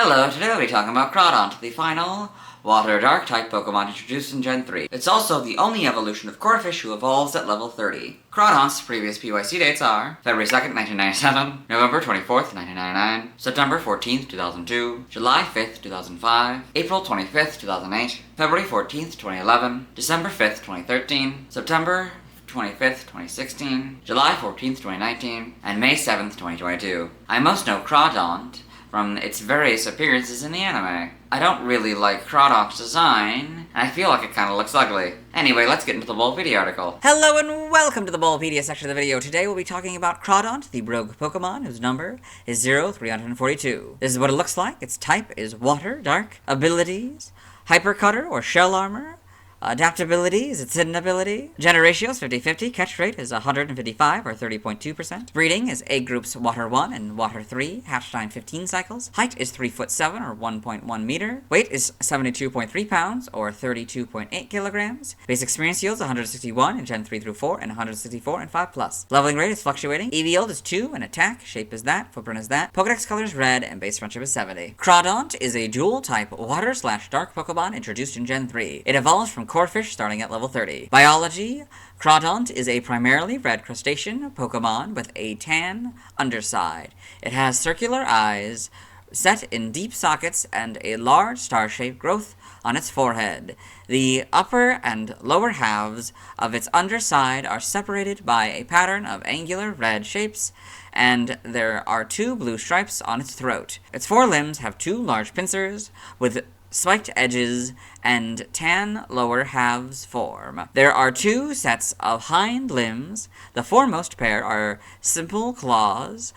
Hello, today we'll be talking about Crawdaunt, the final Water Dark type Pokemon introduced in Gen 3. It's also the only evolution of Corphish who evolves at level 30. Crawdaunt's previous PYC dates are February 2nd, 1997, November 24th, 1999, September 14th, 2002, July 5th, 2005, April 25th, 2008, February 14th, 2011, December 5th, 2013, September 25th, 2016, July 14th, 2019, and May 7th, 2022. I most know Crawdaunt from its various appearances in the anime. I don't really like Crawdaunt's design, and I feel like it kinda looks ugly. Anyway, let's get into the Bulbapedia article. Hello and welcome to the Bulbapedia section of the video. Today we'll be talking about Crawdaunt, the rogue Pokemon whose number is 0342. This is what it looks like. Its type is Water Dark. Abilities: Hyper Cutter or Shell Armor. Adaptability is its hidden ability. Gender ratio is 50-50. Catch rate is 155 or 30.2%. Breeding is egg groups Water 1 and Water 3. Hatch time 15 cycles. Height is 3'7" or 1.1 meter. Weight is 72.3 pounds or 32.8 kilograms. Base experience yield is 161 in Gen 3 through 4 and 164 in 5+. Leveling rate is fluctuating. EV yield is 2 and attack. Shape is that. Footprint is that. Pokedex color is red and base friendship is 70. Crawdaunt is a dual type Water/Dark Pokemon introduced in Gen 3. It evolves from Corphish starting at level 30. Biology: Crawdaunt is a primarily red crustacean Pokemon with a tan underside. It has circular eyes set in deep sockets and a large star-shaped growth on its forehead. The upper and lower halves of its underside are separated by a pattern of angular red shapes, and there are 2 blue stripes on its throat. Its forelimbs have 2 large pincers with spiked edges and tan lower halves form. There are 2 sets of hind limbs. The foremost pair are simple claws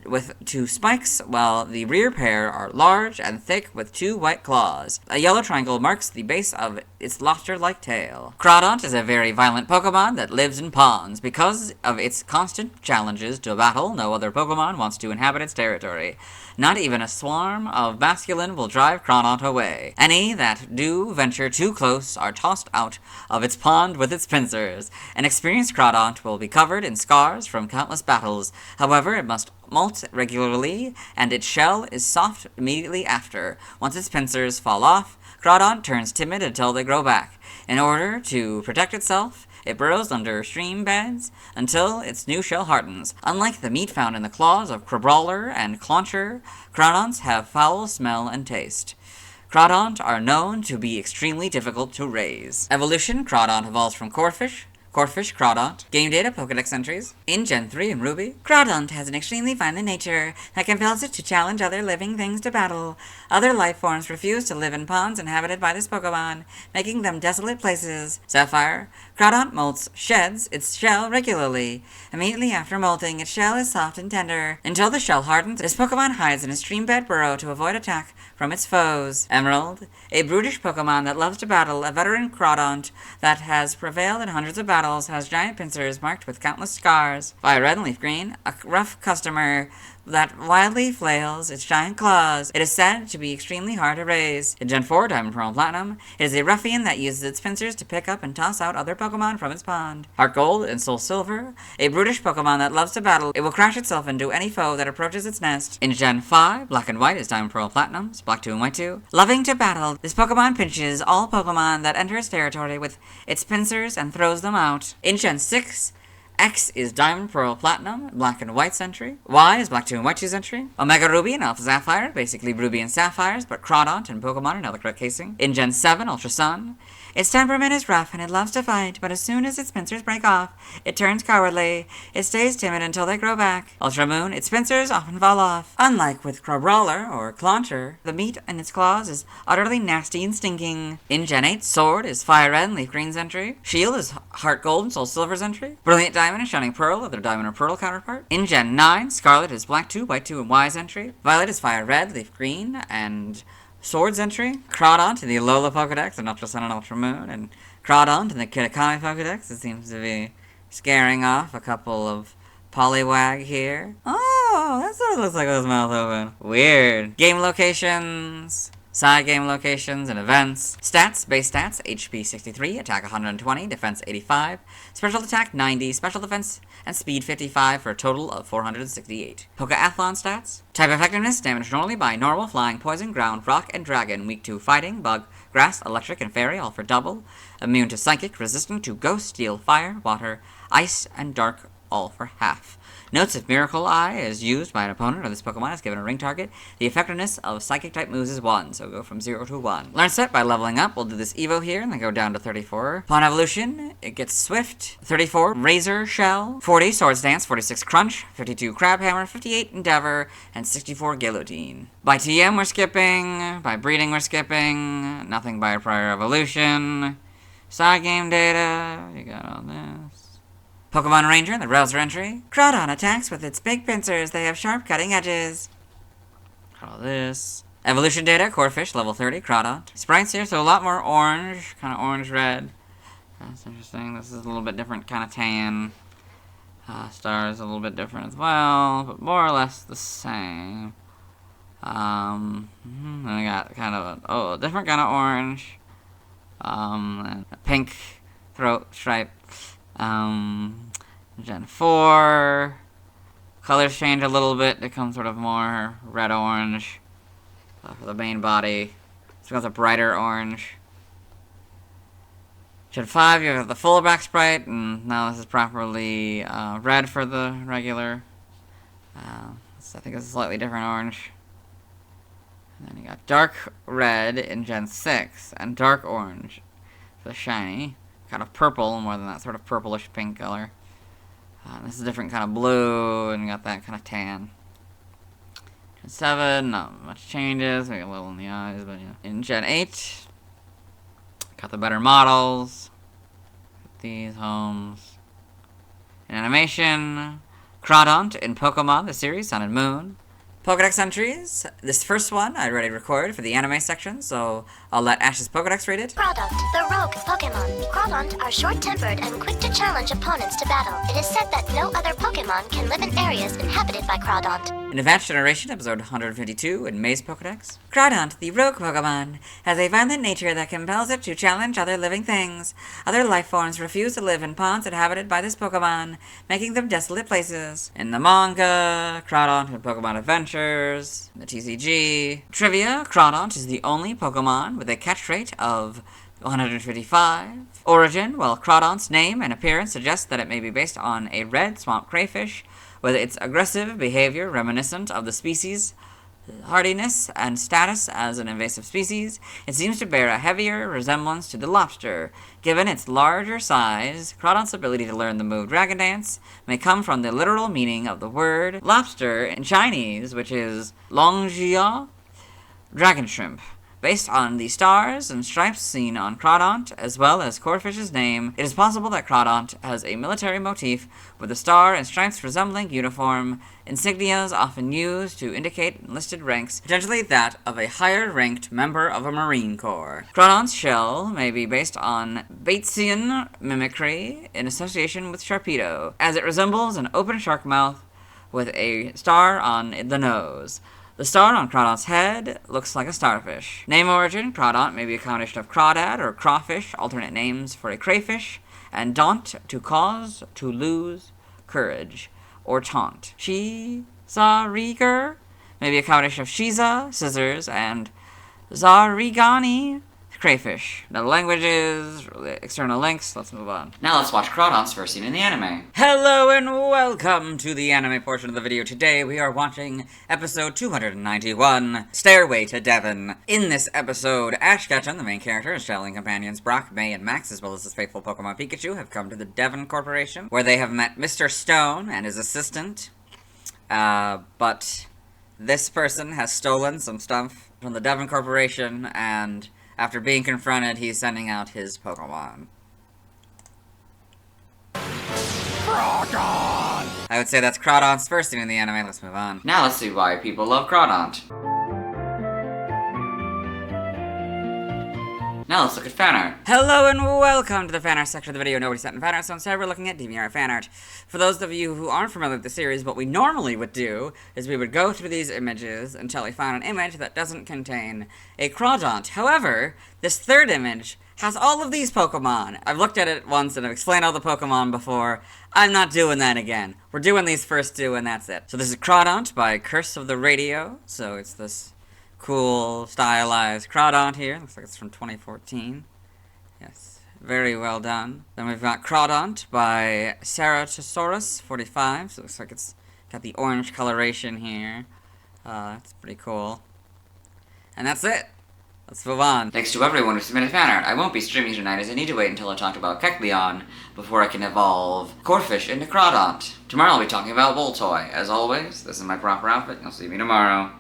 with 2 spikes, while the rear pair are large and thick with 2 white claws. A yellow triangle marks the base of its lobster-like tail. Crawdaunt is a very violent Pokemon that lives in ponds. Because of its constant challenges to battle, no other Pokemon wants to inhabit its territory. Not even a swarm of masculine will drive Crawdaunt away. Any that do venture too close are tossed out of its pond with its pincers. An experienced Crawdaunt will be covered in scars from countless battles. However, it must molt regularly, and its shell is soft immediately after. Once its pincers fall off, Crawdaunt turns timid until they grow back. In order to protect itself, it burrows under stream beds until its new shell hardens. Unlike the meat found in the claws of Crabrawler and Clauncher, Crawdaunts have foul smell and taste. Crawdaunt are known to be extremely difficult to raise. Evolution: Crawdaunt evolves from Corphish, Crawdaunt. Game data: Pokedex entries. In Gen 3 and Ruby, Crawdaunt has an extremely violent nature that compels it to challenge other living things to battle. Other life forms refuse to live in ponds inhabited by this Pokemon, making them desolate places. Sapphire: Crawdaunt sheds its shell regularly. Immediately after molting, its shell is soft and tender. Until the shell hardens, this Pokemon hides in a stream bed burrow to avoid attack from its foes. Emerald: a brutish Pokemon that loves to battle. A veteran Crawdaunt that has prevailed in hundreds of battles, has giant pincers marked with countless scars. Fire Red and Leaf Green: a rough customer that wildly flails its giant claws. It is said to be extremely hard to raise. In Gen 4, Diamond, Pearl, and Platinum, it is a ruffian that uses its pincers to pick up and toss out other Pokemon from its pond. Heart Gold and Soul Silver: a brutish Pokemon that loves to battle. It will crash itself into any foe that approaches its nest. In Gen 5, Black and White is Diamond, Pearl, Platinum, Black 2 and White 2. Loving to battle, this Pokemon pinches all Pokemon that enter its territory with its pincers and throws them out. In Gen 6, X is Diamond, Pearl, Platinum, Black and White Century. Y is Black 2 and White 2 Century. Omega Ruby and Alpha Sapphire, basically Ruby and Sapphires, but Crawdaunt and Pokemon are now the correct casing. In Gen 7, Ultra Sun: its temperament is rough and it loves to fight, but as soon as its pincers break off, it turns cowardly. It stays timid until they grow back. Ultra Moon: its pincers often fall off. Unlike with Crabrawler or Clauncher, the meat in its claws is utterly nasty and stinking. In Gen 8, Sword is Fire Red and Leaf Green's entry. Shield is Heart Gold and Soul Silver's entry. Brilliant Diamond and Shining Pearl are their Diamond or Pearl counterpart. In Gen 9, Scarlet is Black 2, White 2, and Y's entry. Violet is Fire Red, Leaf Green, and Sword's entry. Crawdaunt in the Alola Pokedex and Ultra Sun and Ultra Moon, and Crawdaunt in the Kitakami Pokedex. It seems to be scaring off a couple of Poliwag here. Oh, that sort of looks like it was mouth open. Weird. Game locations: Side game locations and events. Stats, base stats, HP 63, attack 120, defense 85, special attack 90, special defense and speed 55 for a total of 468. Pokeathlon stats. Type effectiveness, damaged normally by normal, flying, poison, ground, rock, and dragon, weak to fighting, bug, grass, electric, and fairy, all for double. Immune to psychic, resistant to ghost, steel, fire, water, ice, and dark, all for half. Notes: if Miracle Eye is used by an opponent or this Pokemon is given a ring target, the effectiveness of Psychic-type moves is 1, so go from 0 to 1. Learn set by leveling up. We'll do this Evo here and then go down to 34. Upon evolution, it gets Swift, 34, Razor Shell, 40, Swords Dance, 46, Crunch, 52, Crab Hammer, 58, Endeavor, and 64, Guillotine. By TM we're skipping, by breeding we're skipping, nothing by prior evolution. Side game data, you got all this. Pokemon Ranger in the browser entry. Crawdaunt attacks with its big pincers. They have sharp cutting edges. All this. Evolution data, Corphish, level 30, Crawdaunt. Sprites here, so a lot more orange, kind of orange-red. That's interesting. This is a little bit different kind of tan. Stars a little bit different as well, but more or less the same. Then we got kind of a different kind of orange. And a pink throat stripe. Gen 4, colors change a little bit, they become sort of more red-orange for the main body. This becomes a brighter orange. Gen 5, you have the full back sprite, and now this is properly red for the regular. So I think it's a slightly different orange. And then you got dark red in Gen 6, and dark orange for the shiny. Kind of purple, more than that sort of purplish pink color. This is a different kind of blue, and you got that kind of tan. Gen 7, not much changes. We got a little in the eyes, but yeah. In Gen 8, got the better models. Got these homes. In animation, Crawdaunt in Pokemon, the series, Sun and Moon. Pokedex entries. This first one I already recorded for the anime section, so I'll let Ash's Pokedex read it. Crawdaunt, the rogue Pokemon. Crawdaunt are short-tempered and quick to challenge opponents to battle. It is said that no other Pokemon can live in areas inhabited by Crawdaunt. In Advanced Generation, episode 152, in May's Pokedex. Crawdaunt, the rogue Pokemon, has a violent nature that compels it to challenge other living things. Other life forms refuse to live in ponds inhabited by this Pokemon, making them desolate places. In the manga, Crawdaunt in Pokemon Adventures, the TCG. Trivia, Crawdaunt is the only Pokemon with a catch rate of 155. Origin, well, Crawdaunt's name and appearance suggest that it may be based on a red swamp crayfish, with its aggressive behavior reminiscent of the species' hardiness and status as an invasive species. It seems to bear a heavier resemblance to the lobster. Given its larger size, Crawdaunt's ability to learn the move Dragon Dance may come from the literal meaning of the word lobster in Chinese, which is longjia, dragon shrimp. Based on the stars and stripes seen on Crawdaunt, as well as Corphish's name, it is possible that Crawdaunt has a military motif with a star and stripes resembling uniform, insignias often used to indicate enlisted ranks, potentially that of a higher-ranked member of a Marine Corps. Crawdaunt's shell may be based on Batesian mimicry in association with Sharpedo, as it resembles an open shark mouth with a star on the nose. The star on Crawdaunt's head looks like a starfish. Name origin, Crawdaunt may be a combination of crawdad or crawfish, alternate names for a crayfish, and daunt, to cause, to lose, courage, or taunt. Shizariger may be a combination of Shiza, scissors, and Zarigani, crayfish. Now the languages, external links, let's move on. Now let's watch Crawdaunt's first scene in the anime. Hello and welcome to the anime portion of the video. Today we are watching episode 291, Stairway to Devon. In this episode, Ash Ketchum, the main character, his traveling companions Brock, May, and Max, as well as his faithful Pokemon Pikachu, have come to the Devon Corporation, where they have met Mr. Stone and his assistant. But this person has stolen some stuff from the Devon Corporation, and after being confronted, he's sending out his Pokemon. Crawdaunt! I would say that's Crawdaunt's first scene in the anime. Let's move on. Now let's see why people love Crawdaunt. Now let's look at fan art. Hello and welcome to the fan art section of the video. Nobody sent in fan art, so instead we're looking at DeviantArt fan art. For those of you who aren't familiar with the series, what we normally would do is we would go through these images until we found an image that doesn't contain a Crawdaunt. However, this third image has all of these Pokemon. I've looked at it once and I've explained all the Pokemon before. I'm not doing that again. We're doing these first two and that's it. So this is Crawdaunt by Curse of the Radio. So it's this cool, stylized Crawdaunt here. Looks like it's from 2014. Yes, very well done. Then we've got Crawdaunt by Ceratosaurus 45. So it looks like it's got the orange coloration here. It's pretty cool. And that's it. Let's move on. Thanks to everyone who submitted fan art. I won't be streaming tonight as I need to wait until I talk about Kecleon before I can evolve Corphish into Crawdaunt. Tomorrow I'll be talking about Voltoy. As always, this is my proper outfit, and I'll see you tomorrow.